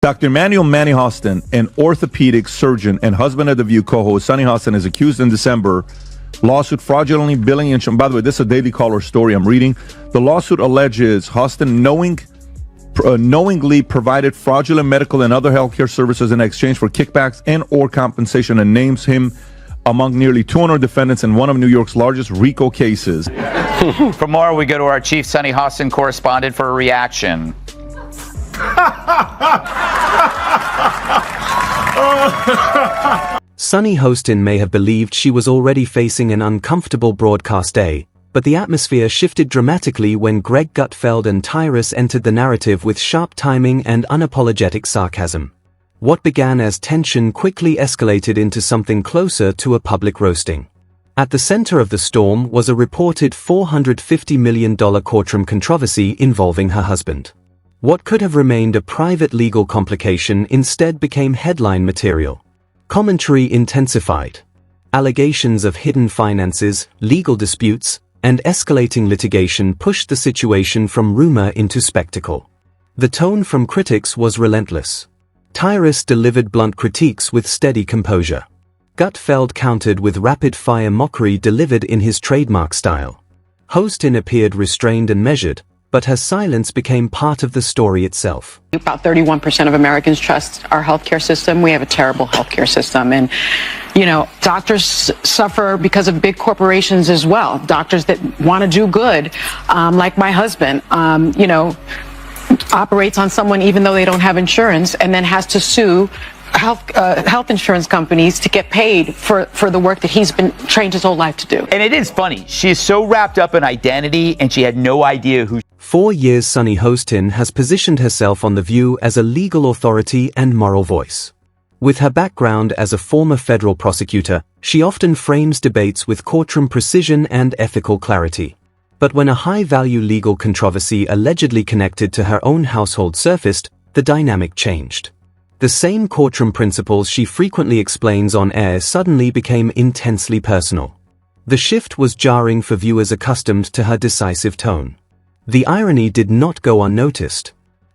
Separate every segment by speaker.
Speaker 1: Dr. Emmanuel Manny Hostin, an orthopedic surgeon and husband of The View co-host Sunny Hostin, is accused in December lawsuit fraudulently billing insurance. By the way, this is a Daily Caller story I'm reading. The lawsuit alleges Hostin knowingly provided fraudulent medical and other healthcare services in exchange for kickbacks and or compensation, and names him among nearly 200 defendants in one of New York's largest RICO cases.
Speaker 2: For more, we go to our chief Sunny Hostin correspondent for a reaction.
Speaker 3: Sunny Hostin may have believed she was already facing an uncomfortable broadcast day, but the atmosphere shifted dramatically when Gutfeld and Tyrus entered the narrative with sharp timing and unapologetic sarcasm. What began as tension quickly escalated into something closer to a public roasting. At the center of the storm was a reported $450 million courtroom controversy involving her husband. What could have remained a private legal complication instead became headline material. Commentary intensified. Allegations of hidden finances, legal disputes, and escalating litigation pushed the situation from rumor into spectacle. The tone from critics was relentless. Tyrus delivered blunt critiques with steady composure. Gutfeld countered with rapid-fire mockery delivered in his trademark style. Hostin appeared restrained and measured, but her silence became part of the story itself.
Speaker 4: About 31% of Americans trust our healthcare system. We have a terrible healthcare system. And, you know, doctors suffer because of big corporations as well. Doctors that want to do good, like my husband, you know, operates on someone even though they don't have insurance and then has to sue health insurance companies to get paid for the work that he's been trained his whole life to do.
Speaker 2: And it is funny. She is so wrapped up in identity and she had no idea who.
Speaker 3: 4 years Sunny Hostin has positioned herself on The View as a legal authority and moral voice. With her background as a former federal prosecutor, she often frames debates with courtroom precision and ethical clarity. But when a high-value legal controversy allegedly connected to her own household surfaced, the dynamic changed. The same courtroom principles she frequently explains on air suddenly became intensely personal. The shift was jarring for viewers accustomed to her decisive tone. The irony did not go unnoticed.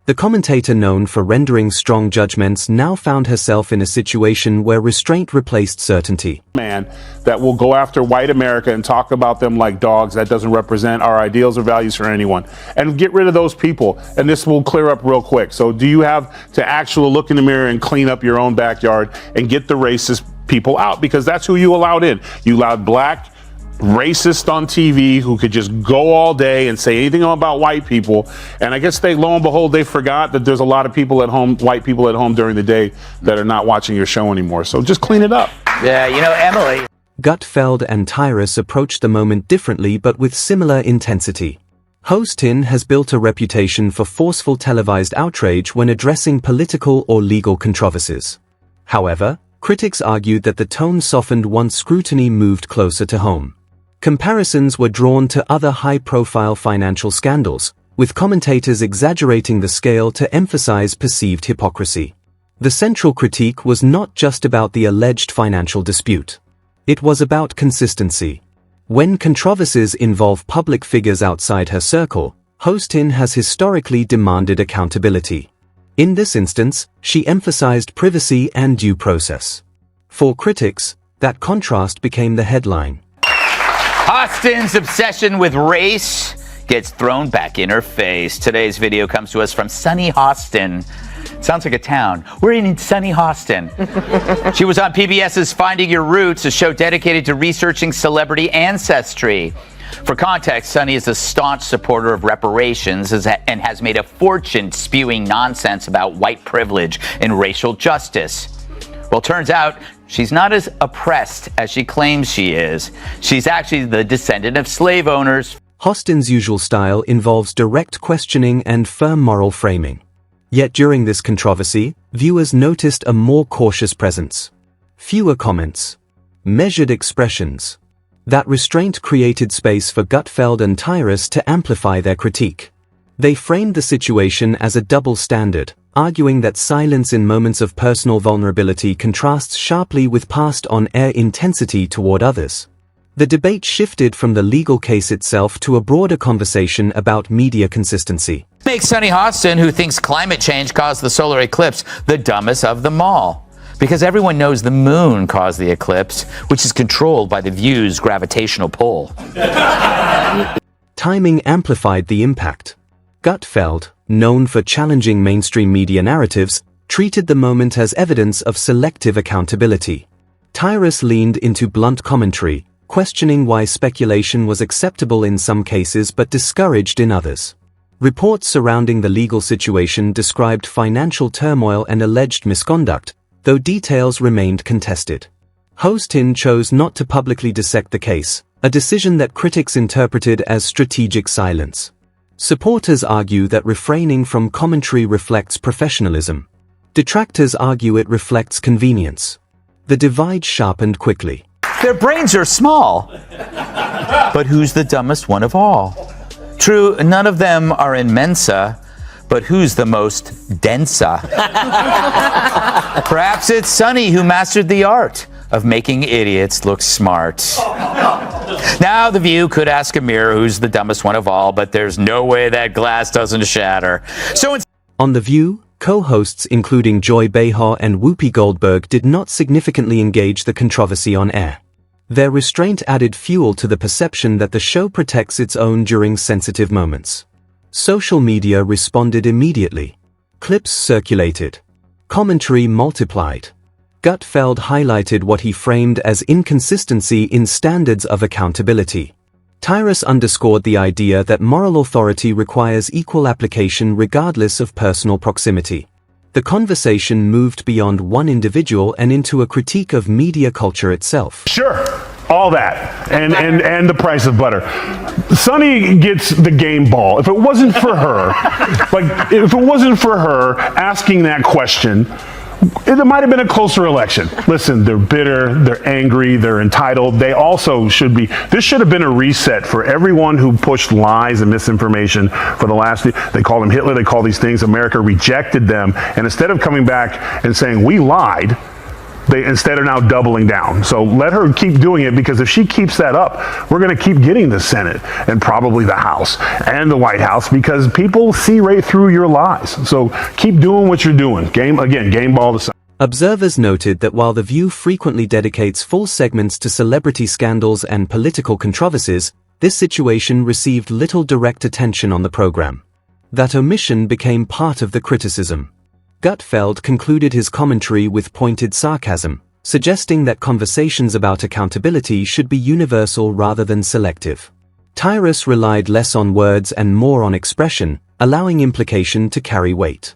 Speaker 3: The commentator known for rendering strong judgments now found herself in a situation where restraint replaced certainty.
Speaker 5: Man that will go after white America and talk about them like dogs. That doesn't represent our ideals or values for anyone. And get rid of those people, and this will clear up real quick. So do you have to actually look in the mirror and clean up your own backyard and get the racist people out? Because that's who you allowed in. You allowed black racist on TV who could just go all day and say anything about white people. And I guess lo and behold, they forgot that there's a lot of people at home, white people at home during the day that are not watching your show anymore. So just clean it up.
Speaker 2: Yeah, you know, Emily.
Speaker 3: Gutfeld and Tyrus approached the moment differently but with similar intensity. Hostin has built a reputation for forceful televised outrage when addressing political or legal controversies. However, critics argued that the tone softened once scrutiny moved closer to home. Comparisons were drawn to other high-profile financial scandals, with commentators exaggerating the scale to emphasize perceived hypocrisy. The central critique was not just about the alleged financial dispute. It was about consistency. When controversies involve public figures outside her circle, Hostin has historically demanded accountability. In this instance, she emphasized privacy and due process. For critics, that contrast became the headline.
Speaker 2: Hostin's obsession with race gets thrown back in her face. Today's video comes to us from Sunny Hostin. Sounds like a town. We're in Sunny Hostin. She was on PBS's Finding Your Roots, a show dedicated to researching celebrity ancestry. For context, Sunny is a staunch supporter of reparations and has made a fortune spewing nonsense about white privilege and racial justice. Well, turns out she's not as oppressed as she claims she is. She's actually the descendant of slave owners.
Speaker 3: Hostin's usual style involves direct questioning and firm moral framing. Yet during this controversy, viewers noticed a more cautious presence. Fewer comments. Measured expressions. That restraint created space for Gutfeld and Tyrus to amplify their critique. They framed the situation as a double standard, arguing that silence in moments of personal vulnerability contrasts sharply with past on-air intensity toward others. The debate shifted from the legal case itself to a broader conversation about media consistency.
Speaker 2: Makes Sunny Hostin, who thinks climate change caused the solar eclipse, the dumbest of them all. Because everyone knows the moon caused the eclipse, which is controlled by the View's gravitational pull.
Speaker 3: Timing amplified the impact. Gutfeld, known for challenging mainstream media narratives, treated the moment as evidence of selective accountability. Tyrus leaned into blunt commentary, questioning why speculation was acceptable in some cases but discouraged in others. Reports surrounding the legal situation described financial turmoil and alleged misconduct, though details remained contested. Hostin chose not to publicly dissect the case, a decision that critics interpreted as strategic silence. Supporters argue that refraining from commentary reflects professionalism. Detractors argue it reflects convenience. The divide sharpened quickly.
Speaker 2: Their brains are small. But who's the dumbest one of all? True, none of them are in Mensa, but who's the most densa? Perhaps it's Sunny who mastered the art of making idiots look smart. Now the View could ask a mirror who's the dumbest one of all, but there's no way that glass doesn't shatter.
Speaker 3: On The View, co-hosts including Joy Behar and Whoopi Goldberg did not significantly engage the controversy on air. Their restraint added fuel to the perception that the show protects its own during sensitive moments. Social media responded immediately. Clips circulated. Commentary multiplied. Gutfeld highlighted what he framed as inconsistency in standards of accountability. Tyrus underscored the idea that moral authority requires equal application regardless of personal proximity. The conversation moved beyond one individual and into a critique of media culture itself.
Speaker 5: Sure, all that, and the price of butter. Sunny gets the game ball. If it wasn't for her, asking that question, it might have been a closer election. Listen, they're bitter, they're angry, they're entitled. They also should be. This should have been a reset for everyone who pushed lies and misinformation for the last. They called him Hitler, they call these things. America rejected them. And instead of coming back and saying, we lied, they instead are now doubling down. So let her keep doing it, because if she keeps that up, we're going to keep getting the Senate and probably the House and the White House, because people see right through your lies. So keep doing what you're doing. Game ball to Sunny.
Speaker 3: Observers noted that while The View frequently dedicates full segments to celebrity scandals and political controversies, this situation received little direct attention on the program. That omission became part of the criticism. Gutfeld concluded his commentary with pointed sarcasm, suggesting that conversations about accountability should be universal rather than selective. Tyrus relied less on words and more on expression, allowing implication to carry weight.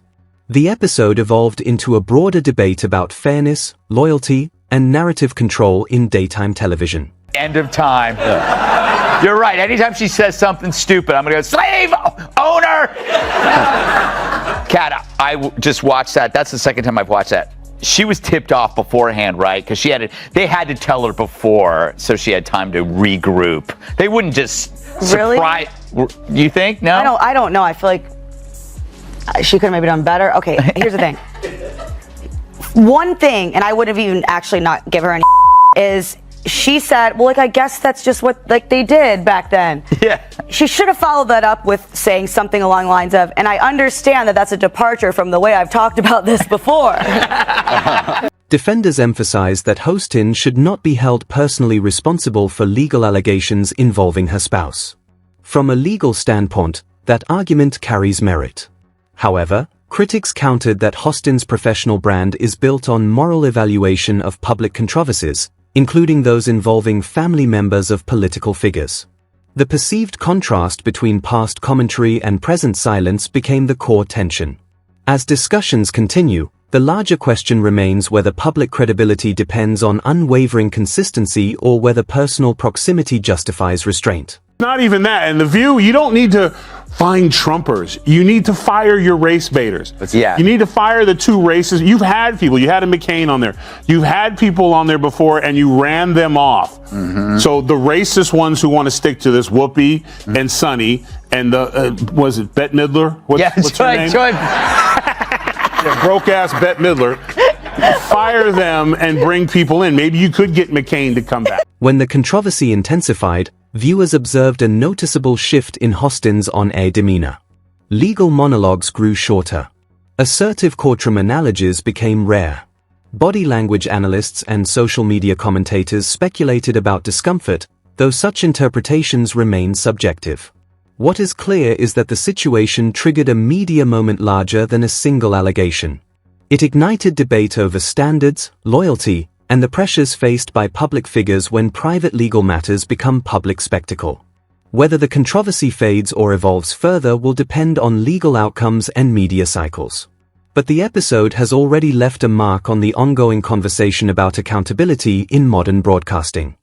Speaker 3: The episode evolved into a broader debate about fairness, loyalty, and narrative control in daytime television.
Speaker 2: End of time. You're right. Anytime she says something stupid, I'm going to go, slave owner! Kat, I just watched that. That's the second time I've watched that. She was tipped off beforehand, right? Because they had to tell her before, so she had time to regroup. They wouldn't just surprise. Really? You think? No?
Speaker 6: I don't know. I feel like she could have maybe done better. Okay, here's the thing. One thing, and I would have even actually not give her any is she said, well, I guess that's just what they did back then. Yeah. She should have followed that up with saying something along the lines of, and I understand that that's a departure from the way I've talked about this before.
Speaker 3: Defenders emphasized that Hostin should not be held personally responsible for legal allegations involving her spouse. From a legal standpoint, that argument carries merit. However, critics countered that Hostin's professional brand is built on moral evaluation of public controversies, including those involving family members of political figures. The perceived contrast between past commentary and present silence became the core tension. As discussions continue, the larger question remains whether public credibility depends on unwavering consistency or whether personal proximity justifies restraint.
Speaker 5: Not even that. And The View, you don't need to find Trumpers. You need to fire your race baiters.
Speaker 2: Yeah.
Speaker 5: You need to fire the two races. You've had people. You had a McCain on there. You've had people on there before, and you ran them off. Mm-hmm. So the racist ones who want to stick to this, Whoopi and Sunny, and the was it Bette Midler? What's her name? Broke ass Bette Midler. fire them and bring people in. Maybe you could get McCain to come back.
Speaker 3: When the controversy intensified, viewers observed a noticeable shift in Hostin's on-air demeanor. Legal monologues grew shorter. Assertive courtroom analogies became rare. Body language analysts and social media commentators speculated about discomfort, though such interpretations remain subjective. What is clear is that the situation triggered a media moment larger than a single allegation. It ignited debate over standards, loyalty, and the pressures faced by public figures when private legal matters become public spectacle. Whether the controversy fades or evolves further will depend on legal outcomes and media cycles. But the episode has already left a mark on the ongoing conversation about accountability in modern broadcasting.